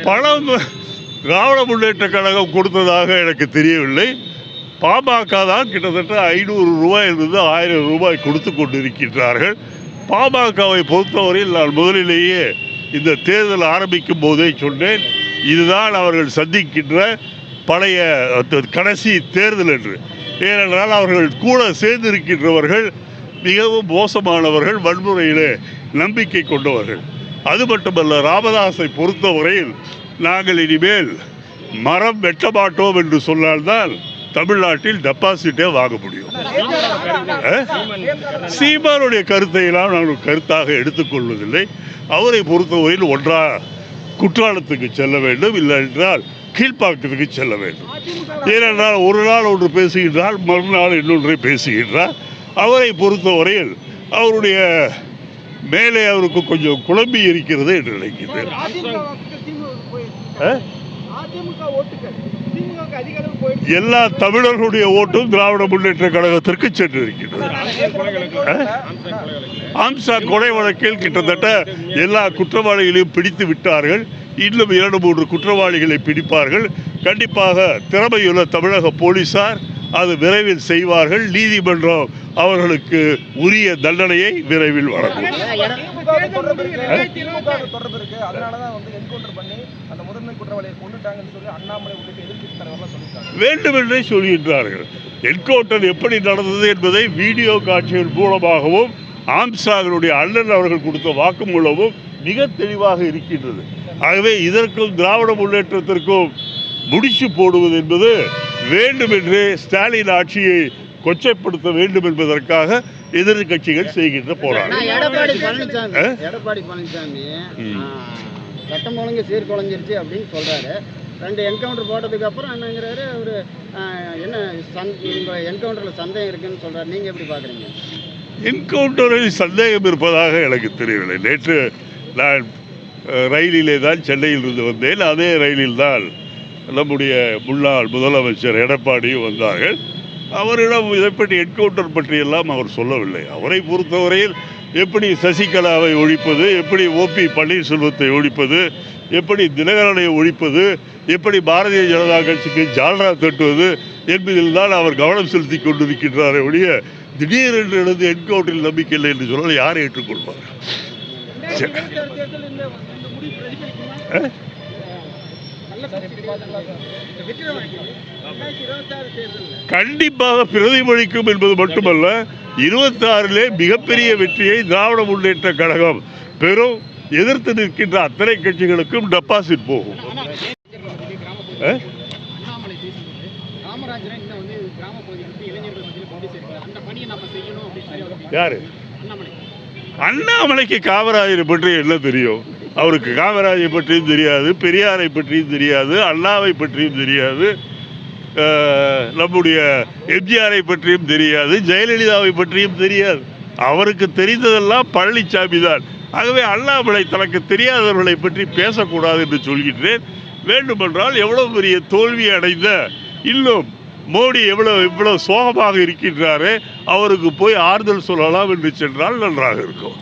பணம் திராவிட முன்னேற்ற கழகம் கொடுத்ததாக எனக்கு தெரியவில்லை. பாமக தான் கிட்டத்தட்ட 500 ரூபாயிலிருந்து 1000 ரூபாய் கொடுத்து கொண்டிருக்கின்றார்கள். பாமகவை பொறுத்தவரையில் நான் முதலிலேயே இந்த தேர்தல் ஆரம்பிக்கும் போதே சொன்னேன், இதுதான் அவர்கள் சந்திக்கின்ற பழைய கடைசி தேர்தல் என்று. ஏனென்றால் அவர்கள் கூட சேர்ந்திருக்கின்றவர்கள் மிகவும் மோசமானவர்கள், வன்முறையிலே நம்பிக்கை கொண்டவர்கள். அது மட்டுமல்ல, ராமதாஸை பொறுத்தவரையில் நாங்கள் இனிமேல் மரம் வெட்ட மாட்டோம் என்று சொன்னால்தான் தமிழ்நாட்டில் டெபாசிட்டே வாங்க முடியும். சீமானுடைய கருத்தையெல்லாம் நாங்கள் கருத்தாக எடுத்துக்கொள்வதில்லை. அவரை பொறுத்தவரையில் ஒன்றா குற்றாலத்துக்கு செல்ல வேண்டும், இல்லை என்றால் கீழ்ப்பாக்கத்துக்கு செல்ல வேண்டும். ஏனென்றால் ஒரு நாள் ஒன்று பேசுகின்றால் மறுநாள் இன்னொன்றை பேசுகின்றார். அவரை பொறுத்தவரையில் அவருடைய மேலே அவருக்கு கொஞ்சம் குழம்பி இருக்கிறது என்று நினைக்கிறேன். எல்லா தமிழர்களுடைய ஓட்டும் திராவிட முன்னேற்ற கழகத்திற்கு சென்றிருக்கிறது. ஆம்சா கொலை வழக்கில் கிட்டத்தட்ட எல்லா குற்றவாளிகளையும் பிடித்து விட்டார்கள். இன்னும் 2-3 குற்றவாளிகளை பிடிப்பார்கள். கண்டிப்பாக திறமையுள்ள தமிழக போலீசார் அது விரைவில் செய்வார்கள். நீதிமன்றம் அவர்களுக்கு உரிய தண்டனையை விரைவில் வழங்கும். வேண்டுமென்றே சொல்கின்றார்கள். என்கவுண்டர் எப்படி நடந்தது என்பதை வீடியோ காட்சிகள் மூலமாகவும் ஆம்சாவினுடைய அண்ணன் அவர்கள் கொடுத்த வாக்குமூலமும் மிக தெளிவாக இருக்கின்றது. ஆகவே இதற்கும் திராவிட முன்னேற்றத்திற்கும் முடிச்சு போடுவது என்பது வேண்டுமென்றே ஸ்டாலின் ஆட்சியை கொச்சைப்படுத்த வேண்டும் என்பதற்காக எதிர்கட்சிகள் செய்கின்ற போராட்டம். எடப்பாடி பழனிசாமி சட்டம் ஒழுங்கு சீர்குலைஞ்சிருச்சு அப்படின்னு சொல்றாரு. 2 என்கவுண்டர் போட்டதுக்கு அப்புறம் என்னங்கிறாரு, அவரு என்ன என்கவுண்டரில் சந்தேகம் இருக்குன்னு சொல்றாரு. நீங்க எப்படி பாக்குறீங்க? என்கவுண்டரில் சந்தேகம் இருப்பதாக எனக்கு தெரியவில்லை. நேற்று நான் ரயிலிலே தான் சென்னையில் இருந்து வந்தேன். அதே ரயிலில் தான் நம்முடைய முன்னாள் முதலமைச்சர் எடப்பாடியும் வந்தார்கள். அவரிடம் இதை பற்றி என்கவுண்டர் பற்றியெல்லாம் அவர் சொல்லவில்லை. அவரை பொறுத்தவரையில் எப்படி சசிகலாவை ஒழிப்பது, எப்படி ஓபி பன்னீர்செல்வத்தை ஒழிப்பது, எப்படி தினகரனை ஒழிப்பது, எப்படி பாரதிய ஜனதா கட்சிக்கு ஜால்ரா தட்டுவது என்பதில் தான் அவர் கவனம் செலுத்தி கொண்டிருக்கின்றாரே ஒழிய திடீரென்று எழுந்து என்கவுண்டரில் நம்பிக்கை இல்லை என்று சொன்னால் யாரை ஏற்றுக்கொள்வார்? கண்டிப்பாக பிரதிபலிக்கும் என்பது மட்டுமல்ல, 26 மிகப்பெரிய வெற்றியை திராவிட முன்னேற்ற கழகம் பெரும். எதிர்த்து நிற்கின்ற அத்தனை கட்சிகளுக்கும் டெபாசிட் போகும். யாரு? அண்ணாமலைக்கு காமராஜரை பற்றி என்ன தெரியும்? அவருக்கு காமராஜை பற்றியும் தெரியாது, பெரியாரை பற்றியும் தெரியாது, அண்ணாவை பற்றியும் தெரியாது, நம்முடைய எம்ஜிஆரை பற்றியும் தெரியாது, ஜெயலலிதாவை பற்றியும் தெரியாது. அவருக்கு தெரிந்ததெல்லாம் பழனிசாமி தான். ஆகவே அண்ணாமலை தனக்கு தெரியாதவர்களை பற்றி பேசக்கூடாது என்று சொல்கின்றேன். வேண்டுமென்றால் எவ்வளவு பெரிய தோல்வி அடைந்த, இன்னும் மோடி எவ்வளவு சோகமாக இருக்கின்றாரே, அவருக்கு போய் ஆறுதல் சொல்லலாம் என்று சென்றால் நன்றாக இருக்கும்.